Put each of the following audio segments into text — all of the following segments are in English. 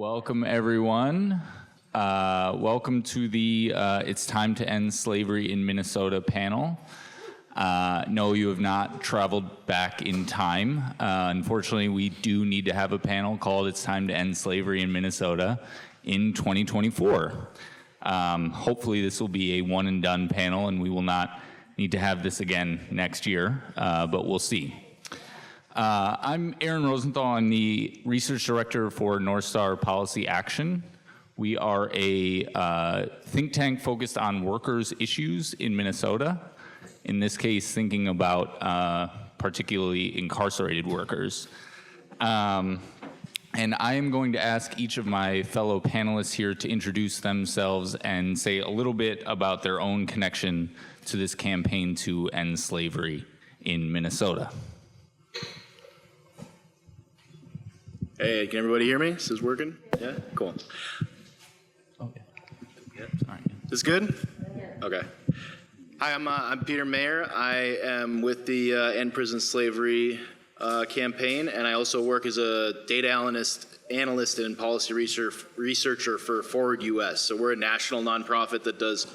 Welcome, everyone. Welcome to the It's Time to End Slavery in Minnesota panel. No, you have not traveled back in time. Unfortunately, we do need to have a panel called It's Time to End Slavery in Minnesota in 2024. Hopefully this will be a one and done panel and we will not need to have this again next year, but we'll see. I'm Aaron Rosenthal. I'm the Research Director for North Star Policy Action. We are a think tank focused on workers' issues in Minnesota. In this case, thinking about particularly incarcerated workers. And I am going to ask each of my fellow panelists here to introduce themselves and say a little bit about their own connection to this campaign to end slavery in Minnesota. Hey, can everybody hear me? Is this working? Yeah? Cool. Okay. Yeah. All right. This good? Okay. Hi, I'm Peter Mayer. I am with the End Prison Slavery campaign, and I also work as a data analyst and policy researcher for Forward US. So we're a national nonprofit that does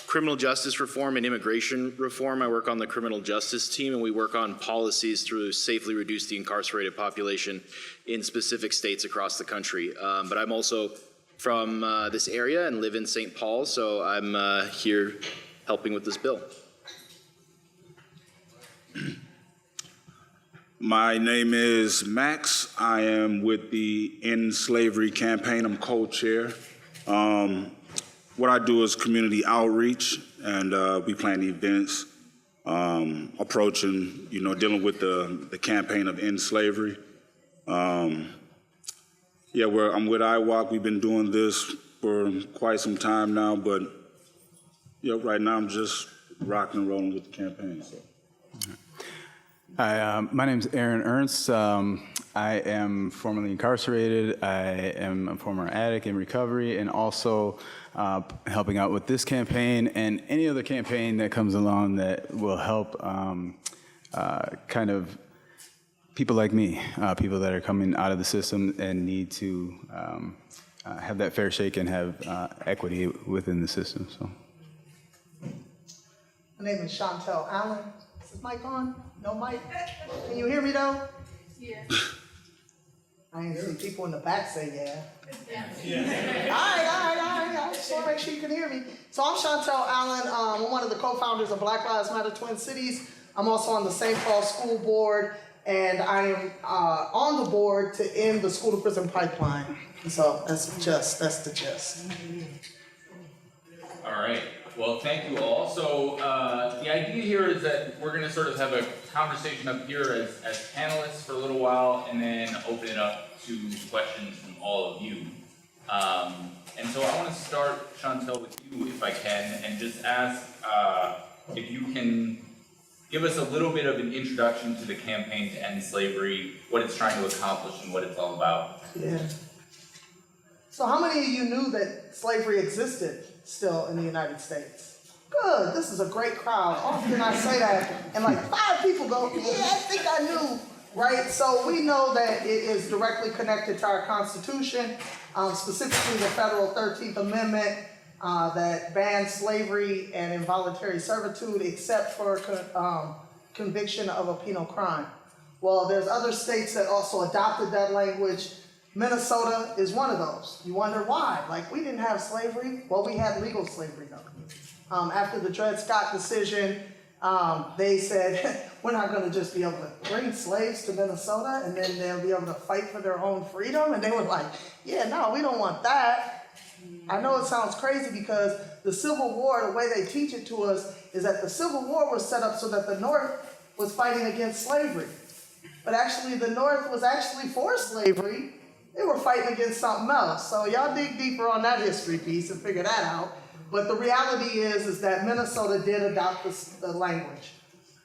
criminal justice reform and immigration reform. I work on the criminal justice team, and we work on policies to safely reduce the incarcerated population in specific states across the country. But I'm also from this area and live in St. Paul, so I'm here helping with this bill. My name is Max. I am with the End Slavery campaign. I'm co-chair. What I do is community outreach, and we plan events approaching, dealing with the campaign of End Slavery. I'm with IWOC. We've been doing this for quite some time now, but right now I'm just rocking and rolling with the campaign. So. Hi, my name is Ernst. I am formerly incarcerated. I am a former addict in recovery, and also helping out with this campaign and any other campaign that comes along that will help kind of people like me, people that are coming out of the system and need to have that fair shake and have equity within the system. So. My name is Chauntyll Allen. Is this mic on? No mic? Can you hear me though? Yeah. I ain't see people in the back say yeah. All right. I just want to make sure you can hear me. So I'm Chauntyll Allen. I'm one of the co-founders of Black Lives Matter Twin Cities. I'm also on the St. Paul School Board, and I am on the board to end the school to prison pipeline. So that's the gist. All right. Well, thank you all. So the idea here is that we're going to sort of have a conversation up here as panelists for a little while, and then open it up to questions from all of you. And so I want to start, Chauntyll, with you, if I can, and just ask if you can give us a little bit of an introduction to the campaign to end slavery, what it's trying to accomplish, and what it's all about. Yeah. So how many of you knew that slavery existed still in the United States? Good, this is a great crowd. Often I say that, and like 5 people go, yeah, I think I knew, right? So we know that it is directly connected to our Constitution, specifically the federal 13th Amendment that bans slavery and involuntary servitude except for conviction of a penal crime. Well, there's other states that also adopted that language. Minnesota is one of those. You wonder why? Like, we didn't have slavery. Well, we had legal slavery, though. After the Dred Scott decision, they said, we're not going to just be able to bring slaves to Minnesota and then they'll be able to fight for their own freedom. And they were like, yeah, no, we don't want that. I know it sounds crazy because the Civil War, the way they teach it to us, is that the Civil War was set up so that the North was fighting against slavery. But actually, the North was actually for slavery. They were fighting against something else. So y'all dig deeper on that history piece and figure that out. But the reality is that Minnesota did adopt the language.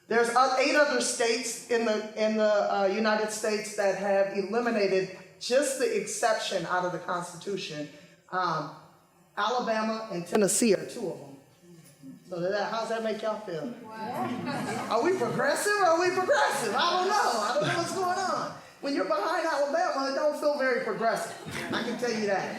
There's 8 other states in the United States that have eliminated just the exception out of the Constitution. Alabama and Tennessee are 2 of them. So how's that make y'all feel? Wow. Are we progressive or are we progressive? I don't know what's going on. when you're behind Alabama, it don't feel very progressive. I can tell you that.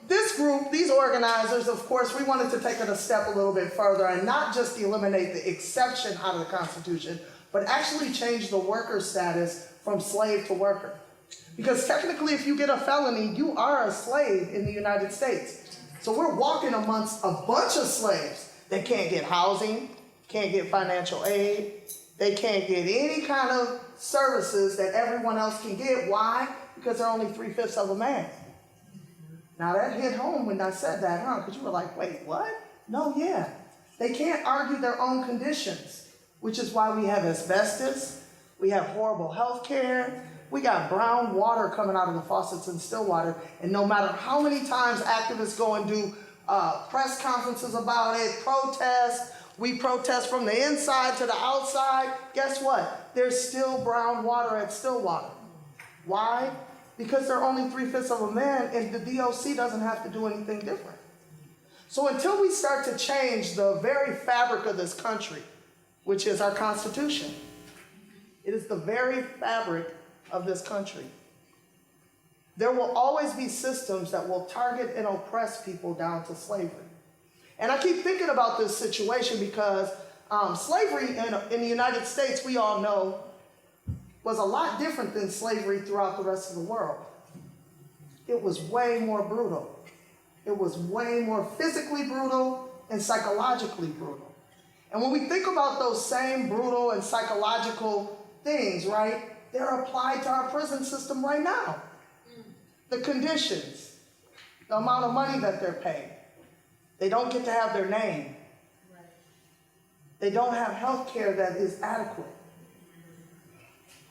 This group, these organizers, of course, we wanted to take it a step a little bit further and not just eliminate the exception out of the Constitution, but actually change the worker status from slave to worker. Because technically, if you get a felony, you are a slave in the United States. So we're walking amongst a bunch of slaves that can't get housing, can't get financial aid, they can't get any kind of services that everyone else can get. Why? Because they're only 3/5 of a man. Now that hit home when I said that, huh? Because you were like, wait, what? No, yeah. They can't argue their own conditions, which is why we have asbestos, we have horrible health care, we got brown water coming out of the faucets in Stillwater, and no matter how many times activists go and do press conferences about it, protest, we protest from the inside to the outside, guess what? There's still brown water at Stillwater. Why? Because they're only 3/5 of a man, and the DOC doesn't have to do anything different. So until we start to change the very fabric of this country, which is our Constitution, it is the very fabric of this country, there will always be systems that will target and oppress people down to slavery. And I keep thinking about this situation because slavery in the United States, we all know, was a lot different than slavery throughout the rest of the world. It was way more brutal. It was way more physically brutal and psychologically brutal. And when we think about those same brutal and psychological things, right, they're applied to our prison system right now. The conditions, the amount of money that they're paid. They don't get to have their name. They don't have health care that is adequate.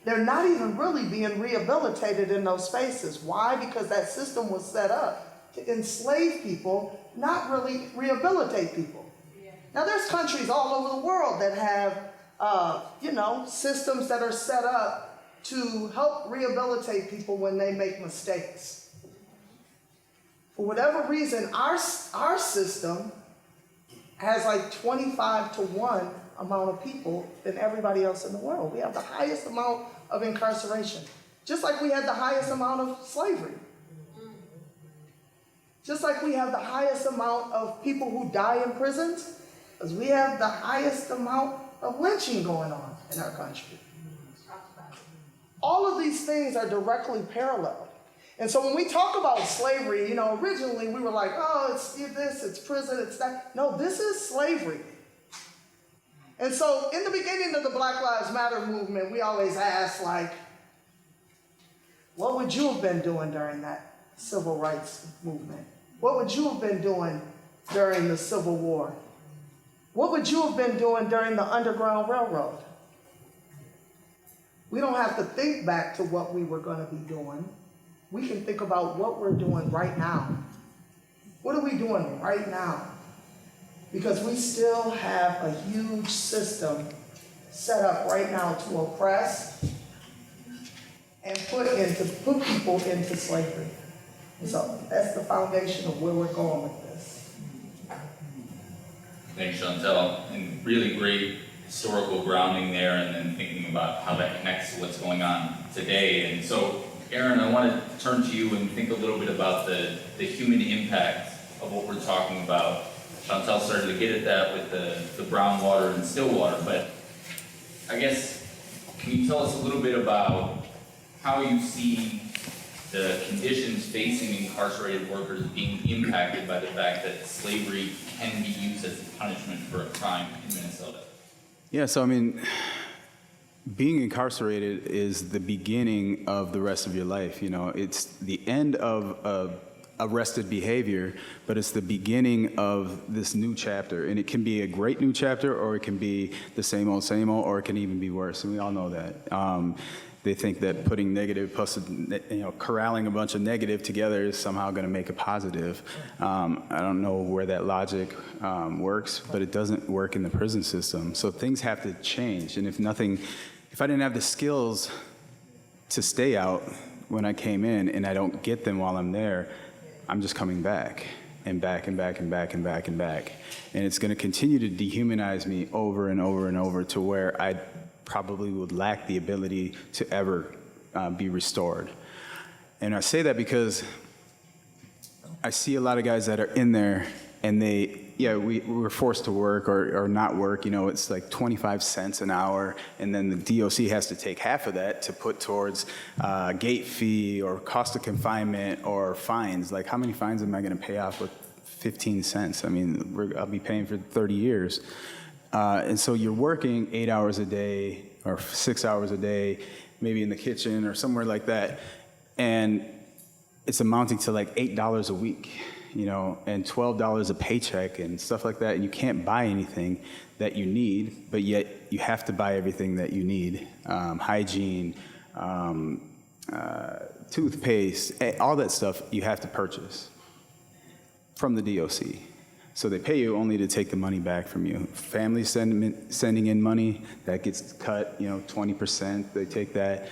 They're not even really being rehabilitated in those spaces. Why? Because that system was set up to enslave people, not really rehabilitate people. Yeah. Now, there's countries all over the world that have, systems that are set up to help rehabilitate people when they make mistakes. For whatever reason, our system has like 25-to-1 amount of people than everybody else in the world. We have the highest amount of incarceration, just like we had the highest amount of slavery. Just like we have the highest amount of people who die in prisons, because we have the highest amount of lynching going on in our country. All of these things are directly parallel. And so when we talk about slavery, originally we were like, oh, it's this, it's prison, it's that. No, this is slavery. And so in the beginning of the Black Lives Matter movement, we always ask, like, what would you have been doing during that civil rights movement? What would you have been doing during the Civil War? What would you have been doing during the Underground Railroad? We don't have to think back to what we were going to be doing. We can think about what we're doing right now. What are we doing right now? Because we still have a huge system set up right now to oppress and put people into slavery. And so that's the foundation of where we're going with this. Thanks, Chauntyll, and really great historical grounding there, and then thinking about how that connects to what's going on today. And so, Aaron, I want to turn to you and think a little bit about the human impact of what we're talking about. Chauntyll started to get at that with the brown water and Stillwater, but I guess, can you tell us a little bit about how you see the conditions facing incarcerated workers being impacted by the fact that slavery can be used as a punishment for a crime in Minnesota? Yeah, so being incarcerated is the beginning of the rest of your life. It's the end of arrested behavior, but it's the beginning of this new chapter. And it can be a great new chapter, or it can be the same old, or it can even be worse. And we all know that. They think that putting negative plus, corralling a bunch of negative together is somehow going to make a positive. I don't know where that logic works, but it doesn't work in the prison system. So things have to change. And if I didn't have the skills to stay out when I came in, and I don't get them while I'm there, I'm just coming back and back and back and back and back and back. And it's going to continue to dehumanize me over and over and over to where probably would lack the ability to ever be restored. And I say that because I see a lot of guys that are in there and we're forced to work or not work. It's like 25 cents an hour, and then the DOC has to take half of that to put towards gate fee or cost of confinement or fines. Like, how many fines am I going to pay off with 15 cents? I mean, I'll be paying for 30 years. And so you're working 8 hours a day or 6 hours a day, maybe in the kitchen or somewhere like that, and it's amounting to like $8 a week, and $12 a paycheck and stuff like that. And you can't buy anything that you need, but yet you have to buy everything that you need. Hygiene, toothpaste, all that stuff you have to purchase from the DOC. So they pay you only to take the money back from you. Families sending in money, that gets cut, 20%, they take that.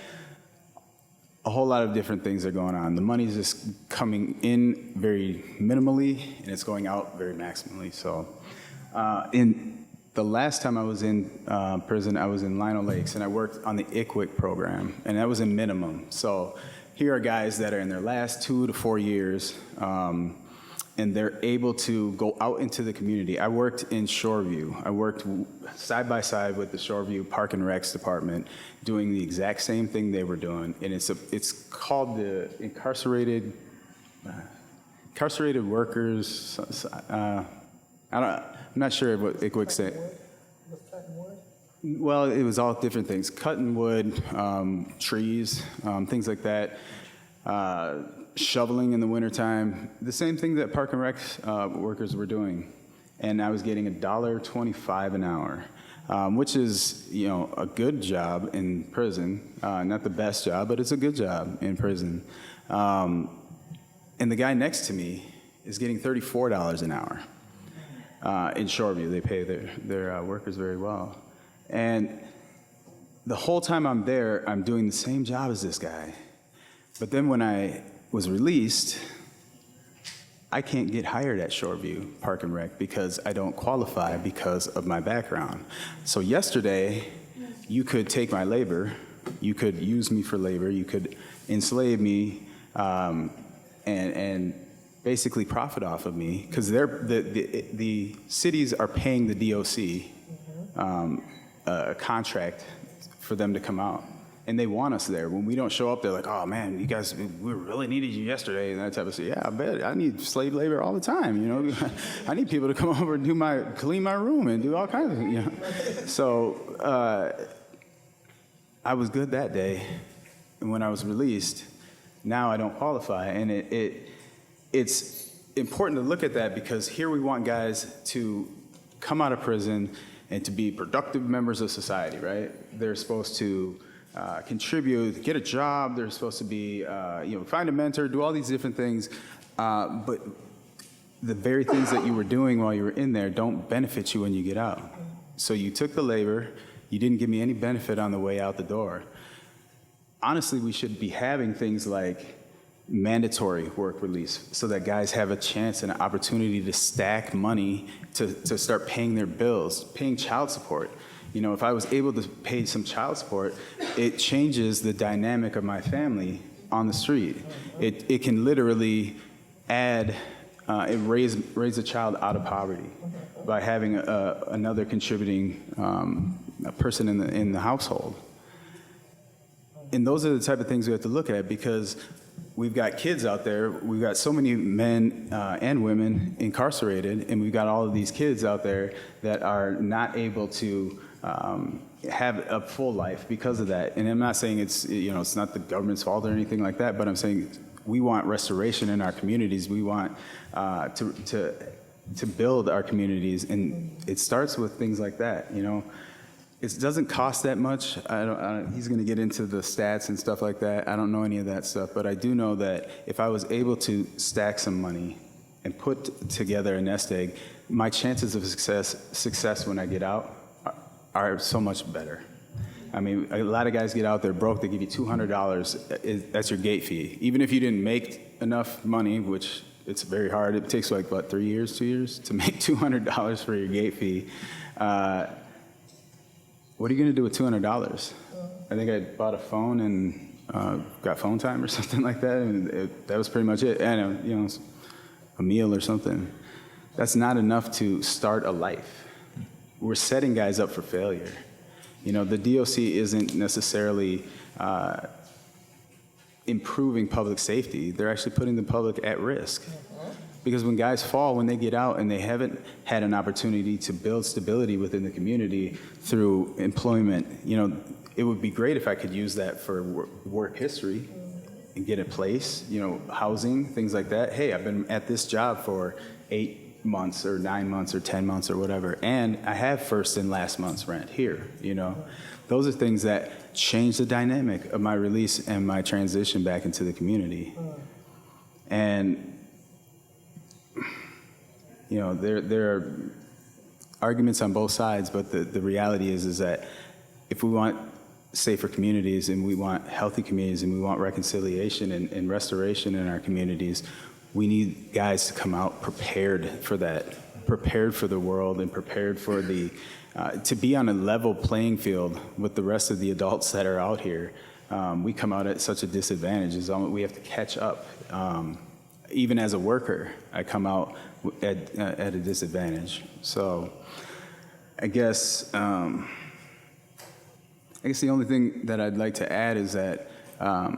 A whole lot of different things are going on. The money's just coming in very minimally, and it's going out very maximally. So in the last time I was in prison, I was in Lino Lakes, and I worked on the ICWIC program, and that was a minimum. So here are guys that are in their last 2 to 4 years, and they're able to go out into the community. I worked in Shoreview. I worked side by side with the Shoreview Park and Recs department, doing the exact same thing they were doing. And it's called the incarcerated workers. I'm not sure what ICWIC said. Well, it was all different things: cutting wood, trees, things like that. Shoveling in the wintertime, the same thing that Park and Rec workers were doing. And I was getting $1.25 an hour, which is, a good job in prison. Not the best job, but it's a good job in prison. And the guy next to me is getting $34 an hour. In Shoreview, they pay their workers very well. And the whole time I'm there, I'm doing the same job as this guy. But then when I was released, I can't get hired at Shoreview Park and Rec because I don't qualify because of my background. So yesterday, you could take my labor, you could use me for labor, you could enslave me, and basically profit off of me, because the cities are paying the DOC a contract for them to come out. And they want us there. When we don't show up, they're like, oh man, you guys, we really needed you yesterday, and that type of stuff. Yeah, I bet. I need slave labor all the time, I need people to come over and clean my room and do all kinds of things, So I was good that day. And when I was released, now I don't qualify. And it's important to look at that, because here we want guys to come out of prison and to be productive members of society, right? They're supposed to contribute, get a job. They're supposed to be, find a mentor, do all these different things. But the very things that you were doing while you were in there don't benefit you when you get out. So you took the labor. You didn't give me any benefit on the way out the door. Honestly, we should be having things like mandatory work release, so that guys have a chance and an opportunity to stack money to start paying their bills, paying child support. If I was able to pay some child support, it changes the dynamic of my family on the street. It can literally add and raise a child out of poverty by having another contributing person in the household. And those are the type of things we have to look at, because we've got kids out there, we've got so many men and women incarcerated, and we've got all of these kids out there that are not able to have a full life because of that. And I'm not saying it's not the government's fault or anything like that, but I'm saying we want restoration in our communities. We want to build our communities, and it starts with things like that. It doesn't cost that much. He's going to get into the stats and stuff like that. I don't know any of that stuff, but I do know that if I was able to stack some money and put together a nest egg, my chances of success when I get out are so much better. I mean, a lot of guys get out there broke. They give you $200. That's your gate fee. Even if you didn't make enough money, which it's very hard. It takes 2 years to make $200 for your gate fee. what are you going to do with $200? I think I bought a phone and got phone time or something like that, and that was pretty much it. And you know, a meal or something. That's not enough to start a life. We're setting guys up for failure. You know, the DOC isn't necessarily improving public safety. They're actually putting the public at risk. Because when guys fall, when they get out and they haven't had an opportunity to build stability within the community through employment, you know, it would be great if I could use that for work history and get a place, you know, housing, things like that. Hey, I've been at this job for 8 months or 9 months or 10 months or whatever, and I have first and last month's rent here, you know. Those are things that change the dynamic of my release and my transition back into the community. And you know, there are arguments on both sides, but the reality is that if we want safer communities and we want healthy communities and we want reconciliation and restoration in our communities, we need guys to come out prepared for that, prepared for the world and prepared for the, to be on a level playing field with the rest of the adults that are out here. We come out at such a disadvantage. We have to catch up. Even as a worker, I come out at a disadvantage. So I guess the only thing that I'd like to add is that I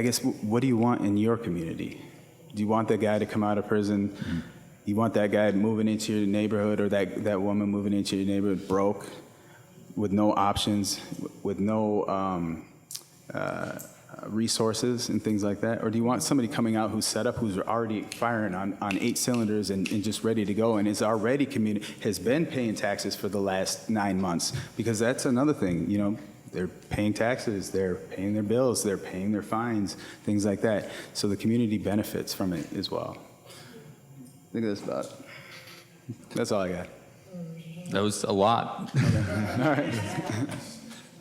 guess what do you want in your community? Do you want that guy to come out of prison? Mm-hmm. You want that guy moving into your neighborhood or that woman moving into your neighborhood broke with no options, with no resources and things like that? Or do you want somebody coming out who's set up, who's already firing on 8 cylinders and just ready to go and is already has been paying taxes for the last 9 months? Because that's another thing, you know, they're paying taxes, they're paying their bills, they're paying their fines, things like that. So the community benefits from it as well. I think that's about it. That's all I got. That was a lot. Okay.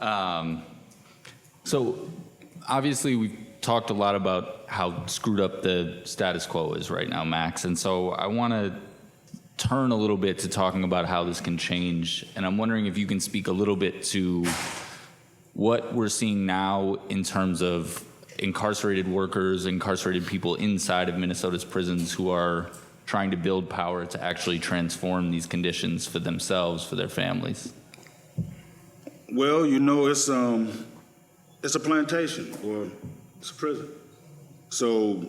All right. So obviously we've talked a lot about how screwed up the status quo is right now, Max, and so I want to turn a little bit to talking about how this can change, and I'm wondering if you can speak a little bit to what we're seeing now in terms of incarcerated workers, incarcerated people inside of Minnesota's prisons who are trying to build power to actually transform these conditions for themselves, for their families. Well, you know, it's a plantation or it's a prison. So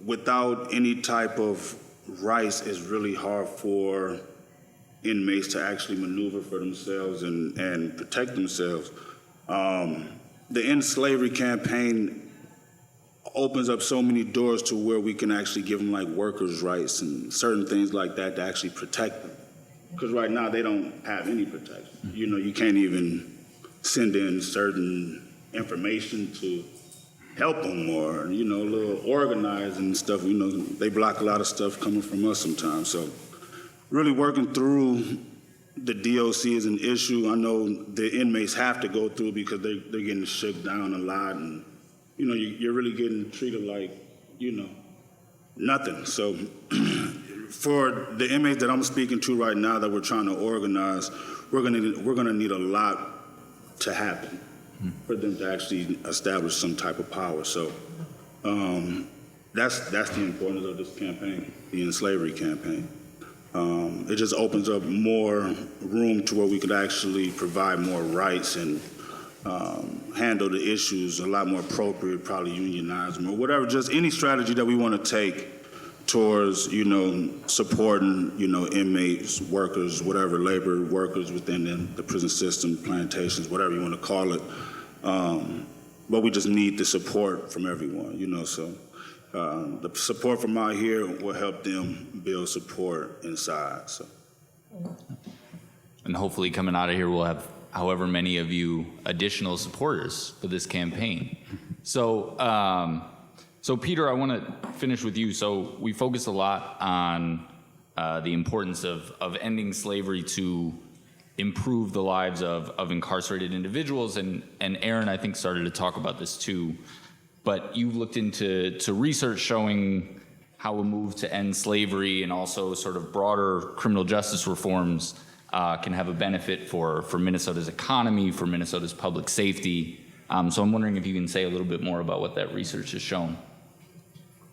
without any type of rights, it's really hard for inmates to actually maneuver for themselves and protect themselves. The End Slavery campaign opens up so many doors to where we can actually give them like workers' rights and certain things like that to actually protect them. Because right now they don't have any protection. You know, you can't even send in certain information to help them or, you know, a little organizing and stuff. You know, they block a lot of stuff coming from us sometimes. So really working through the DOC is an issue. I know the inmates have to go through because they're getting shook down a lot, and you know, you're really getting treated like, you know, nothing. So for the inmates that I'm speaking to right now that we're trying to organize, we're gonna need a lot to happen for them to actually establish some type of power. So that's the importance of this campaign, the End Slavery campaign. It just opens up more room to where we could actually provide more rights and handle the issues a lot more appropriate, probably unionize them or whatever, just any strategy that we want to take towards, you know, supporting, you know, inmates, workers, whatever, labor workers within the prison system, plantations, whatever you want to call it. But we just need the support from everyone, you know, so the support from out here will help them build support inside, so. And hopefully coming out of here, we'll have however many of you additional supporters for this campaign. So, so Peter, I want to finish with you. So we focus a lot on the importance of ending slavery to improve the lives of incarcerated individuals, and Aaron, I think, started to talk about this too. But you've looked into research showing how a move to end slavery and also sort of broader criminal justice reforms can have a benefit for Minnesota's economy, for Minnesota's public safety. So I'm wondering if you can say a little bit more about what that research has shown.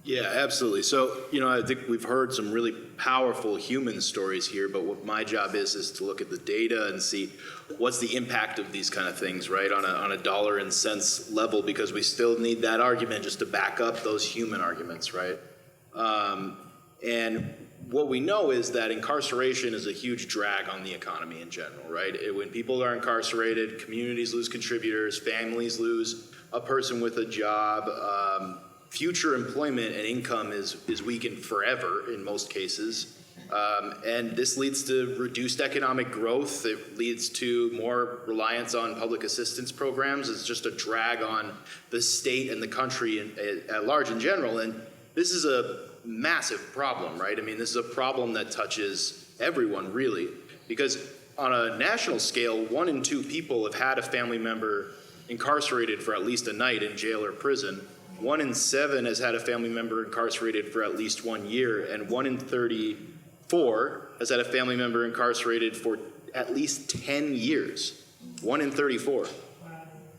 Yeah, absolutely. So, I think we've heard some really powerful human stories here, but what my job is to look at the data and see what's the impact of these kind of things, right, on a dollar and cents level, because we still need that argument just to back up those human arguments, right? And what we know is that incarceration is a huge drag on the economy in general, right? When people are incarcerated, communities lose contributors, families lose a person with a job, future employment and income is weakened forever in most cases. And this leads to reduced economic growth. It leads to more reliance on public assistance programs. It's just a drag on the state and the country at large in general. And this is a massive problem, right? I mean, this is a problem that touches everyone, really, because on a national scale, 1 in 2 people have had a family member incarcerated for at least a night in jail or prison. 1 in 7 has had a family member incarcerated for at least 1 year, and 1 in 34 has had a family member incarcerated for at least 10 years. 1 in 34.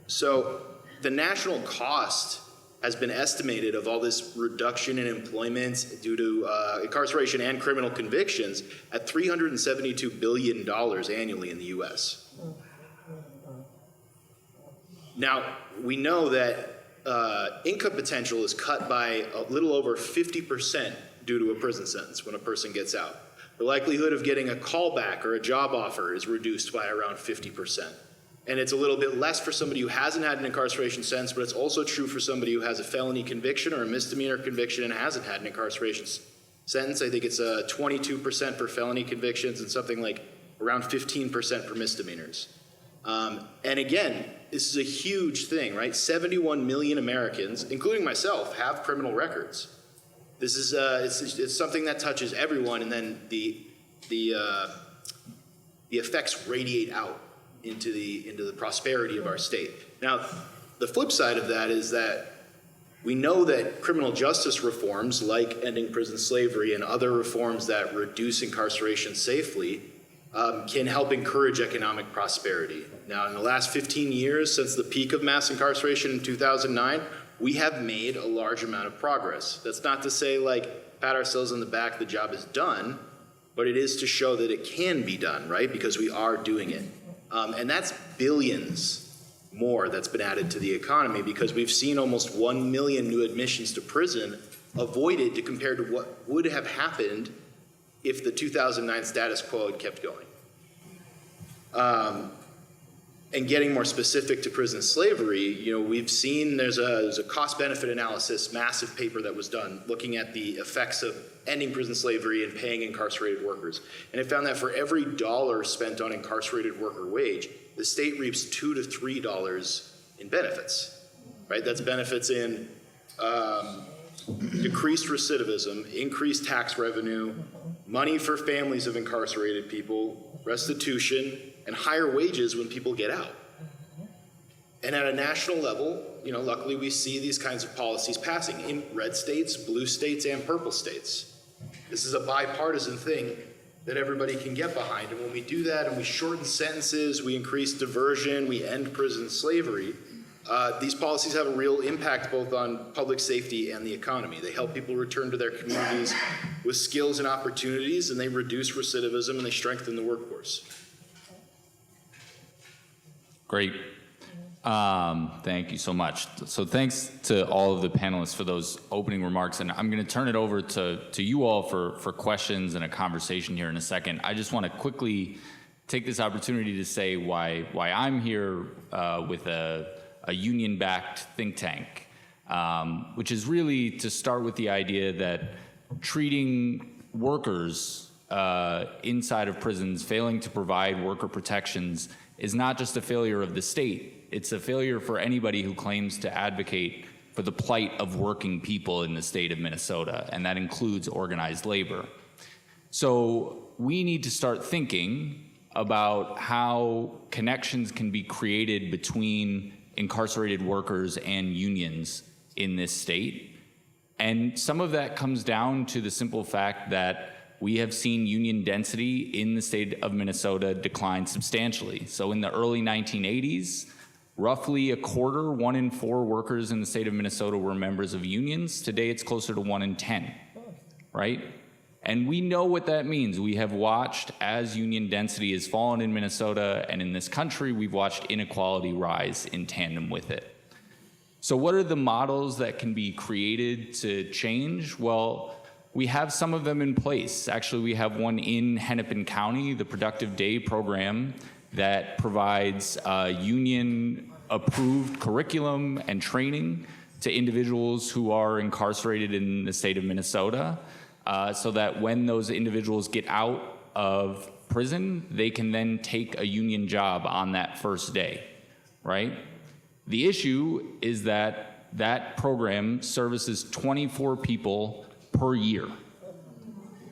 So the national cost has been estimated of all this reduction in employment due to incarceration and criminal convictions at $372 billion annually in the US. Now, we know that income potential is cut by a little over 50% due to a prison sentence when a person gets out. The likelihood of getting a callback or a job offer is reduced by around 50%. And it's a little bit less for somebody who hasn't had an incarceration sentence, but it's also true for somebody who has a felony conviction or a misdemeanor conviction and hasn't had an incarceration sentence. I think it's 22% for felony convictions and something like around 15% for misdemeanors. And again, this is a huge thing, right? 71 million Americans, including myself, have criminal records. This is it's something that touches everyone, and then the effects radiate out into the prosperity of our state. Now, the flip side of that is that we know that criminal justice reforms like ending prison slavery and other reforms that reduce incarceration safely can help encourage economic prosperity. Now, in the last 15 years, since the peak of mass incarceration in 2009, we have made a large amount of progress. That's not to say, like, pat ourselves on the back, the job is done, but it is to show that it can be done, right? Because we are doing it. And that's billions more that's been added to the economy, because we've seen almost 1 million new admissions to prison avoided to compare to what would have happened if the 2009 status quo had kept going. And getting more specific to prison slavery, we've seen there's a cost-benefit analysis, massive paper that was done looking at the effects of ending prison slavery and paying incarcerated workers. And it found that for every dollar spent on incarcerated worker wage, the state reaps $2 to $3 in benefits, right? That's benefits in decreased recidivism, increased tax revenue, money for families of incarcerated people, restitution, and higher wages when people get out. And at a national level, luckily we see these kinds of policies passing in red states, blue states, and purple states. This is a bipartisan thing that everybody can get behind. And when we do that and we shorten sentences, we increase diversion, we end prison slavery, these policies have a real impact both on public safety and the economy. They help people return to their communities with skills and opportunities, and they reduce recidivism and they strengthen the workforce. Great. Thank you so much. So thanks to all of the panelists for those opening remarks, and I'm going to turn it over to you all for questions and a conversation here in a second. I just want to quickly take this opportunity to say why I'm here with a union-backed think tank, which is really to start with the idea that treating workers inside of prisons, failing to provide worker protections, is not just a failure of the state. It's a failure for anybody who claims to advocate for the plight of working people in the state of Minnesota, and that includes organized labor. So we need to start thinking about how connections can be created between incarcerated workers and unions in this state. And some of that comes down to the simple fact that we have seen union density in the state of Minnesota decline substantially. So in the early 1980s, roughly a quarter, 1 in 4 workers in the state of Minnesota were members of unions. Today it's closer to 1 in 10, right? And we know what that means. We have watched as union density has fallen in Minnesota and in this country, we've watched inequality rise in tandem with it. So what are the models that can be created to change? Well, we have some of them in place. Actually, we have one in Hennepin County, the Productive Day program, that provides union-approved curriculum and training to individuals who are incarcerated in the state of Minnesota, so that when those individuals get out of prison, they can then take a union job on that first day, right? The issue is that that program services 24 people per year,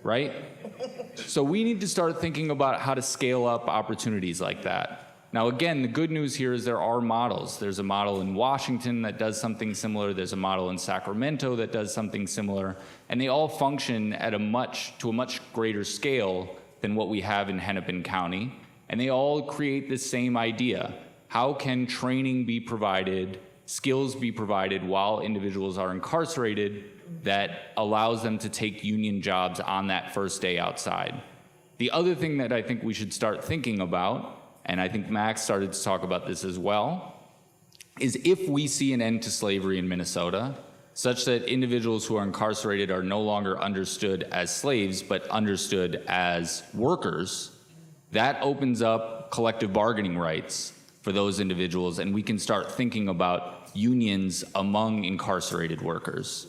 right? So we need to start thinking about how to scale up opportunities like that. Now, again, the good news here is there are models. There's a model in Washington that does something similar. There's a model in Sacramento that does something similar. And they all function at to a much greater scale than what we have in Hennepin County. And they all create the same idea. How can training be provided, skills be provided while individuals are incarcerated that allows them to take union jobs on that first day outside? The other thing that I think we should start thinking about, and I think Max started to talk about this as well, is if we see an end to slavery in Minnesota, such that individuals who are incarcerated are no longer understood as slaves, but understood as workers, that opens up collective bargaining rights for those individuals, and we can start thinking about unions among incarcerated workers,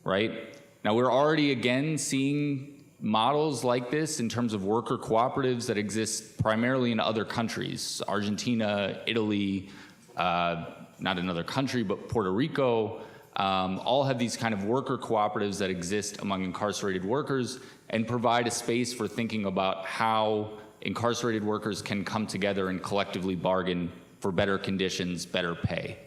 right? Now, we're already, again, seeing models like this in terms of worker cooperatives that exist primarily in other countries. Argentina, Italy, not another country, but Puerto Rico, all have these kind of worker cooperatives that exist among incarcerated workers and provide a space for thinking about how incarcerated workers can come together and collectively bargain for better conditions, better pay.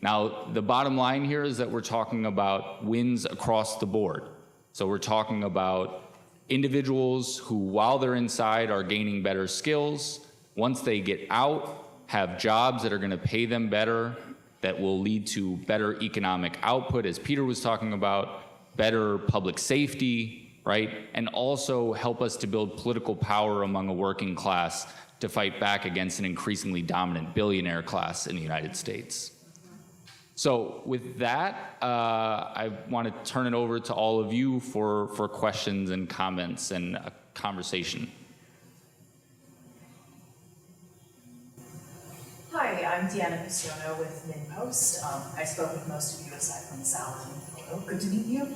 Now, the bottom line here is that we're talking about wins across the board. So we're talking about individuals who, while they're inside, are gaining better skills. Once they get out, have jobs that are going to pay them better, that will lead to better economic output, as Peter was talking about, better public safety, right? And also help us to build political power among a working class to fight back against an increasingly dominant billionaire class in the United States. So with that, I want to turn it over to all of you for questions and comments and a conversation. Hi, I'm Deanna Pistono with MinPost. I spoke with most of you aside from Sal. Hello, good to meet you.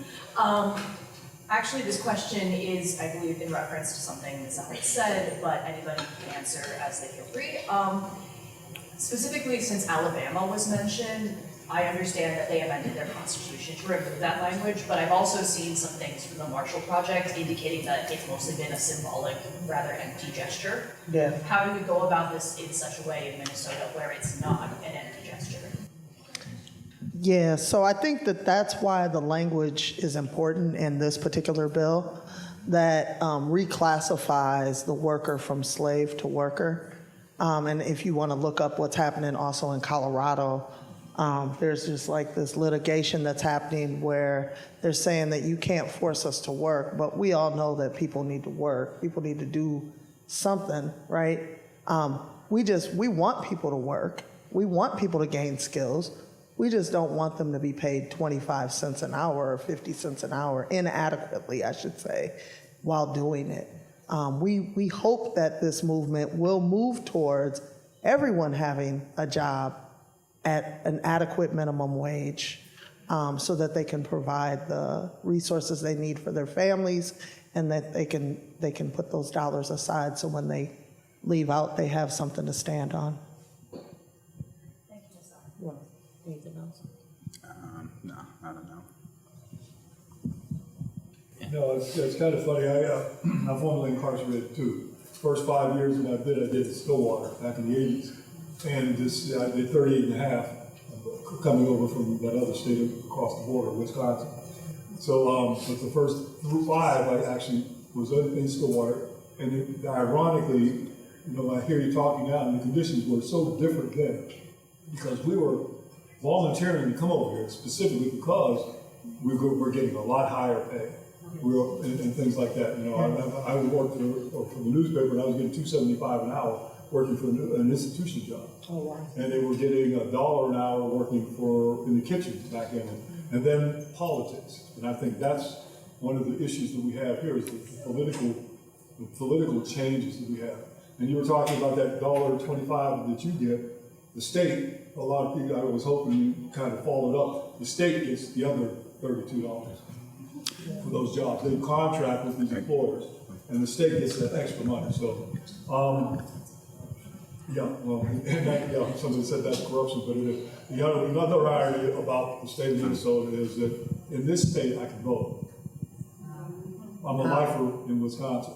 Actually, this question is, I believe, in reference to something that Sal had said, but anybody can answer as they feel free. Specifically, since Alabama was mentioned, I understand that they amended their constitution to remove that language, but I've also seen some things from the Marshall Project indicating that it's mostly been a symbolic, rather empty gesture. Yeah. How do we go about this in such a way in Minnesota where it's not an empty gesture? Yeah, so I think that that's why the language is important in this particular bill, that reclassifies the worker from slave to worker. And if you want to look up what's happening also in Colorado, there's just like this litigation that's happening where they're saying that you can't force us to work, but we all know that people need to work. People need to do something, right? We want people to work. We want people to gain skills. We just don't want them to be paid 25 cents an hour or 50 cents an hour, inadequately, I should say, while doing it. We hope that this movement will move towards everyone having a job at an adequate minimum wage, so that they can provide the resources they need for their families, and that they can put those dollars aside so when they leave out, they have something to stand on. Thank you, Ms. Allen. Well, anything else? No, I don't know. No, it's kind of funny. I'm formerly incarcerated too. First 5 years when I did Stillwater back in the 80s. And I did 38 and a half coming over from that other state across the border, Wisconsin. So, but the first through 5, I actually was in Stillwater, and ironically, I hear you talking now, and the conditions were so different then, because we were volunteering to come over here specifically because we were getting a lot higher pay. And things like that. I worked for the newspaper, and I was getting $2.75 an hour working for an institution job. Oh, wow. And they were getting $1 an hour working in the kitchen back then. And then politics. And I think that's one of the issues that we have here is the political changes that we have. And you were talking about that $1.25 that you get. The state, a lot of people, I was hoping you kind of followed up. The state gets the other $32 for those jobs. They contract with these employers, and the state gets that extra money. So, somebody said that's corruption, but it is. Another irony about the state of Minnesota is that in this state I can vote. I'm a lifer in Wisconsin.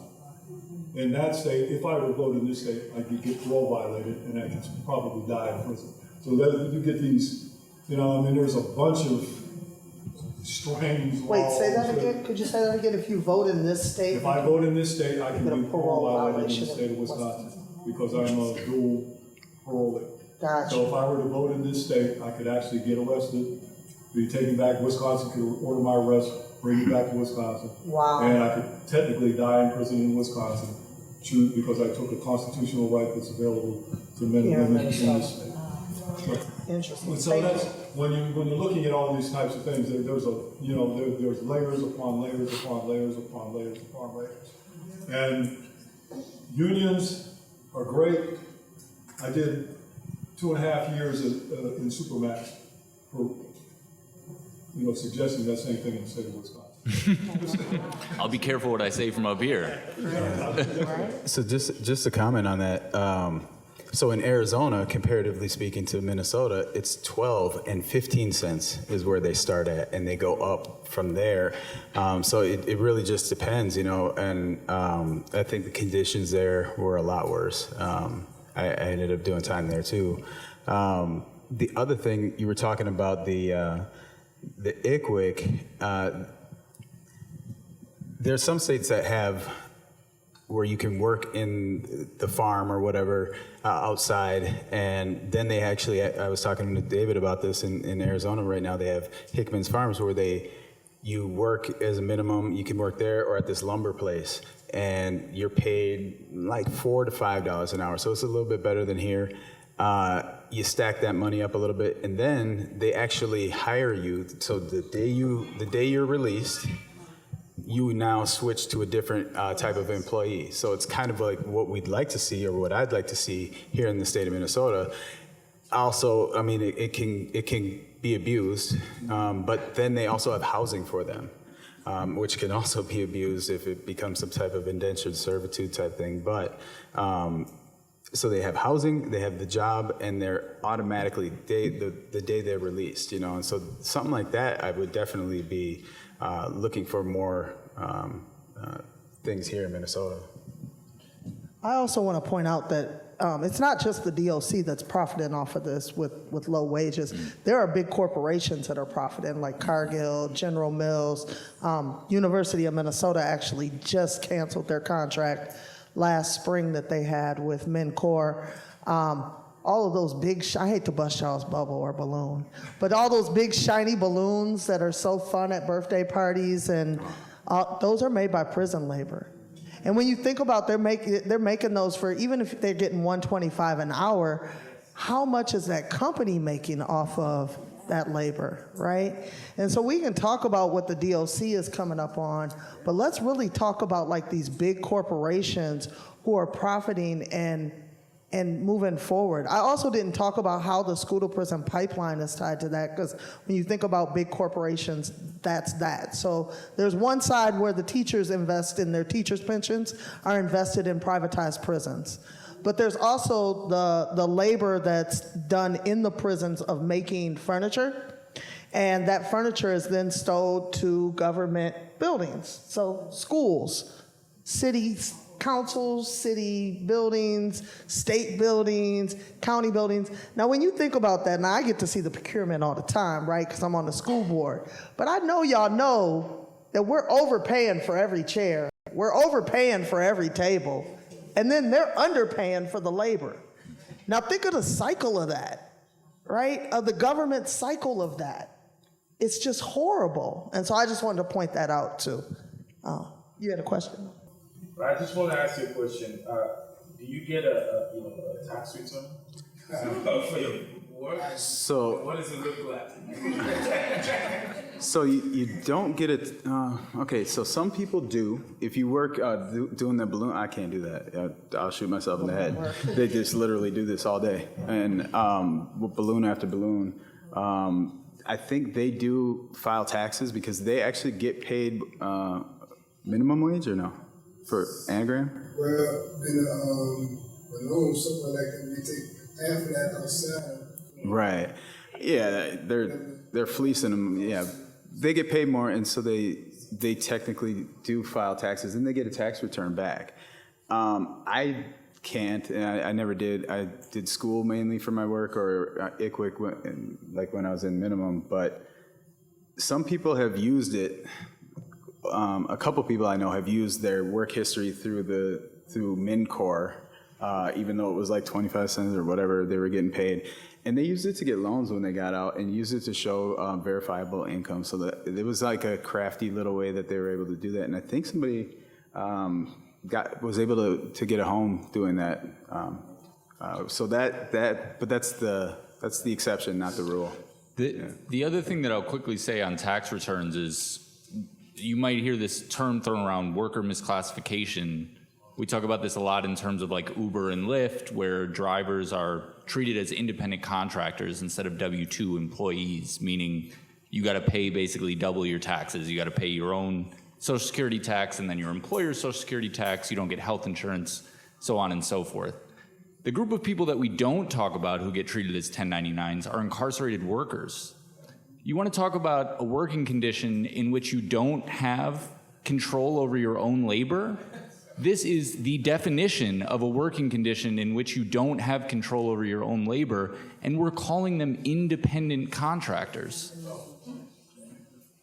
In that state, if I were to vote in this state, I could get parole violated, and I could probably die in prison. So that you get these, there's a bunch of strange laws. Wait, say that again? Could you say that again? If you vote in this state? If I vote in this state, I can get a be parole violated in the violation state of Wisconsin because I'm a dual parolee. Gotcha. So if I were to vote in this state, I could actually get arrested, be taken back. Wisconsin could order my arrest, bring me back to Wisconsin. Wow. And I could technically die in prison in Wisconsin because I took a constitutional right that's available to men and women in this state. Interesting. So that's when you're looking at all these types of things. There's layers upon layers upon layers upon layers upon layers, and unions are great. I did 2.5 years in Supermax for suggesting that same thing in the state of Wisconsin. I'll be careful what I say from up here. So just to comment on that, so in Arizona, comparatively speaking to Minnesota, it's 12 and 15 cents is where they start at, and they go up from there. So it really just depends, and I think the conditions there were a lot worse. I ended up doing time there too. The other thing you were talking about, the ICWIC, there's some states that have where you can work in the farm or whatever outside, and then they actually, I was talking to David about this in Arizona right now, they have Hickman's Farms where you work as a minimum, you can work there or at this lumber place, and you're paid like $4 to $5 an hour, so it's a little bit better than here. You stack that money up a little bit, and then they actually hire you, so the day you're released, you now switch to a different type of employee. So it's kind of like what we'd like to see, or what I'd like to see here in the state of Minnesota. Also, I mean, it can be abused, but then they also have housing for them, which can also be abused if it becomes some type of indentured servitude type thing. But so they have housing, they have the job, and they're automatically the day they're released, And so something like that, I would definitely be looking for more things here in Minnesota. I also want to point out that it's not just the DOC that's profiting off of this with low wages. There are big corporations that are profiting, like Cargill, General Mills. University of Minnesota actually just canceled their contract last spring that they had with MNCOR. All of those big, I hate to bust y'all's bubble or balloon, but all those big shiny balloons that are so fun at birthday parties, and those are made by prison labor. And when you think about they're making those for, even if they're getting $125 an hour, how much is that company making off of that labor, right? And so we can talk about what the DOC is coming up on, but let's really talk about like these big corporations who are profiting and moving forward. I also didn't talk about how the school to prison pipeline is tied to that, because when you think about big corporations, that's that. So there's one side where the teachers invest in their teachers' pensions are invested in privatized prisons. But there's also the labor that's done in the prisons of making furniture, and that furniture is then sold to government buildings. So schools, cities, councils, city buildings, state buildings, county buildings. Now, when you think about that, now I get to see the procurement all the time, right, because I'm on the school board. But I know y'all know that we're overpaying for every chair, we're overpaying for every table, and then they're underpaying for the labor. Now think of the cycle of that, right? Of the government cycle of that. It's just horrible. And so I just wanted to point that out too. You had a question? I just want to ask you a question. Do you get a tax return for your work? So What does it look like? So you don't get it. Okay, so some people do. If you work doing the balloon, I can't do that. I'll shoot myself in the head. They just literally do this all day, and balloon after balloon. I think they do file taxes because they actually get paid minimum wage or no for anagram. Well, in balloon, something like that, we take half of that ourselves. Right. Yeah, they're fleecing them. Yeah, they get paid more, and so they technically do file taxes, and they get a tax return back. I can't, and I never did. I did school mainly for my work, or ICWIC, like when I was in minimum. But some people have used it. A couple people I know have used their work history through MinCore, even though it was like 25 cents or whatever they were getting paid. And they used it to get loans when they got out and used it to show verifiable income. So that it was like a crafty little way that they were able to do that. And I think somebody was able to get a home doing that. But that's the exception, not the rule. The other thing that I'll quickly say on tax returns is you might hear this term thrown around, worker misclassification. We talk about this a lot in terms of like Uber and Lyft, where drivers are treated as independent contractors instead of W-2 employees, meaning you got to pay basically double your taxes. You got to pay your own Social Security tax and then your employer's Social Security tax. You don't get health insurance, so on and so forth. The group of people that we don't talk about who get treated as 1099s are incarcerated workers. You want to talk about a working condition in which you don't have control over your own labor? This is the definition of a working condition in which you don't have control over your own labor, and we're calling them independent contractors.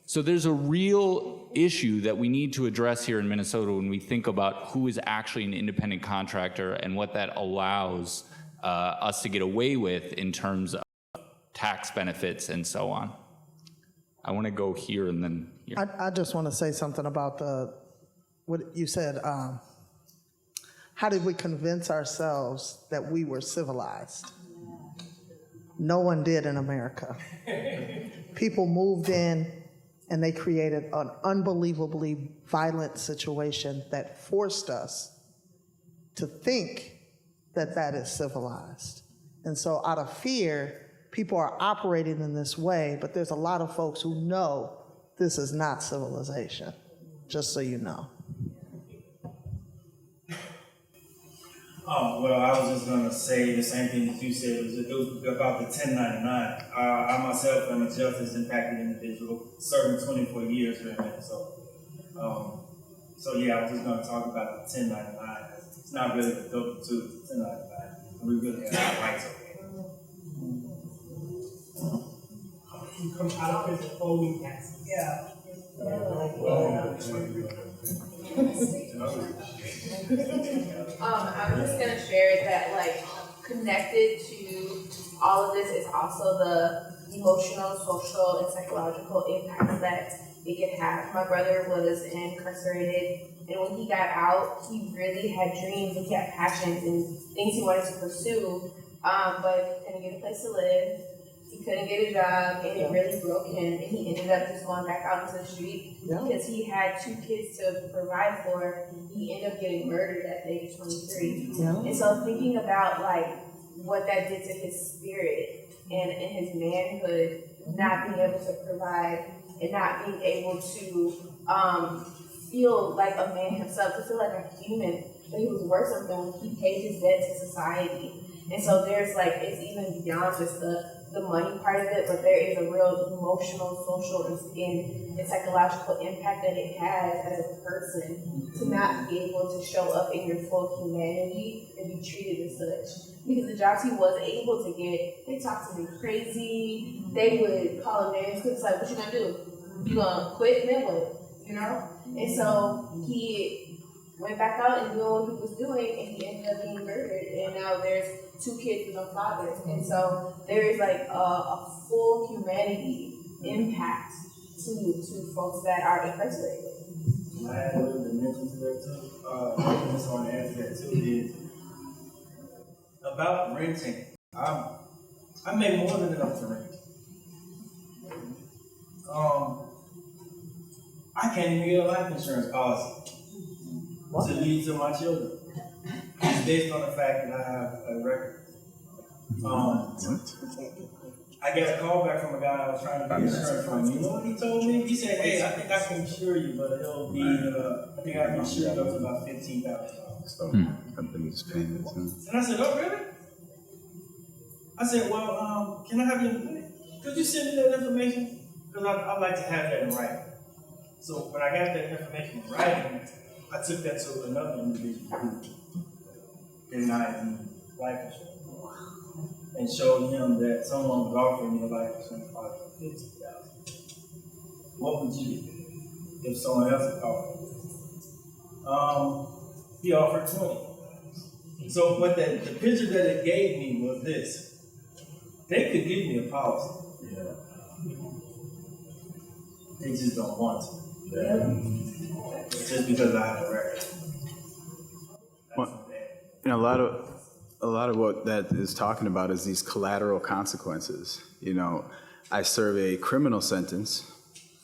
So there's a real issue that we need to address here in Minnesota when we think about who is actually an independent contractor and what that allows us to get away with in terms of tax benefits and so on. I want to go here and then here. I just want to say something about what you said. How did we convince ourselves that we were civilized? No one did in America. People moved in and they created an unbelievably violent situation that forced us to think that that is civilized. And so out of fear, people are operating in this way, but there's a lot of folks who know this is not civilization, just so you know. Oh, well, I was just going to say the same thing that you said. It was about the 1099. I myself am a justice impacted individual, serving 24 years here in Minnesota. So yeah, I was just going to talk about the 1099. It's not really the W-2, it's 1099. And we really have our rights over here. You come out of prison owing taxes. Yeah. I was just gonna share that, like, connected to all of this is also the emotional, social, and psychological impacts that it could have. My brother was incarcerated, and when he got out, he really had dreams and he had passions and things he wanted to pursue, but he couldn't get a place to live. He couldn't get a job, and it really broke him, and he ended up just going back out into the street because he had 2 kids to provide for. He ended up getting murdered at the age of 23. And so thinking about like what that did to his spirit and his manhood, not being able to provide and not being able to feel like a man himself, to feel like a human, but he was worse than he paid his debt to society. And so there's like, it's even beyond just the money part of it, but there is a real emotional, social, and psychological impact that it has as a person to not be able to show up in your full humanity and be treated as such. Because the jobs he was able to get, they talked to me crazy, they would call him names, because it's like, what you gonna do? You gonna quit? Then what? you know? And so he went back out and doing what he was doing, and he ended up being murdered, and now there's 2 kids with no fathers. And so there is like a full humanity impact to folks that are incarcerated. I had a little dimension to that too. I just want to answer that too. Is about renting. I make more than enough to rent. I can't even get a life insurance policy to leave to my children. It's based on the fact that I have a record. I got a call back from a guy I was trying to get insurance from. You know what he told me? He said, "Hey, I think I can insure you, but it'll be, I think I can insure you up to about $15,000." Company's paying it. And I said, "Oh, really?" I said, "Well, can I have your, could you send me that information? Because I'd like to have that in writing." So when I got that information in writing, I took that to another individual who denied me life insurance and showed him that someone was offering me a life insurance policy for $50,000. What would you do if someone else had offered? He offered 20. So what the picture that it gave me was this: they could give me a policy. They just don't want to. Just because I have a record. Well, you know, a lot of what that is talking about is these collateral consequences. You know, I serve a criminal sentence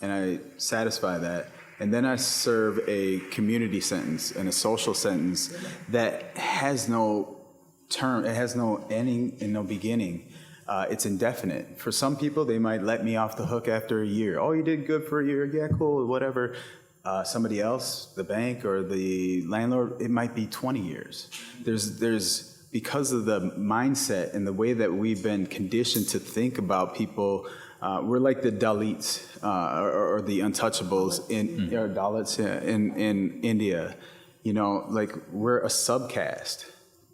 and I satisfy that, and then I serve a community sentence and a social sentence that has no term, it has no ending and no beginning. It's indefinite. For some people, they might let me off the hook after a year. Oh, you did good for a year. Yeah, cool, whatever. Somebody else, the bank or the landlord, it might be 20 years. There's because of the mindset and the way that we've been conditioned to think about people, we're like the Dalits or the untouchables or Dalits in India. You know, like we're a subcaste.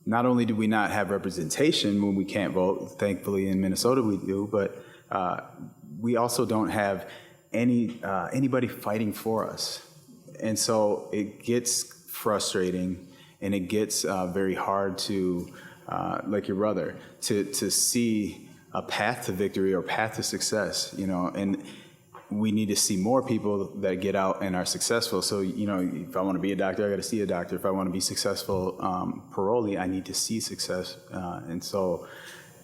Not only do we not have representation when we can't vote, thankfully in Minnesota we do, but we also don't have anybody fighting for us. And so it gets frustrating and it gets very hard to, like your brother, to see a path to victory or path to success, you know, and we need to see more people that get out and are successful. So, you know, if I want to be a doctor, I got to see a doctor. If I want to be successful parolee, I need to see success. And so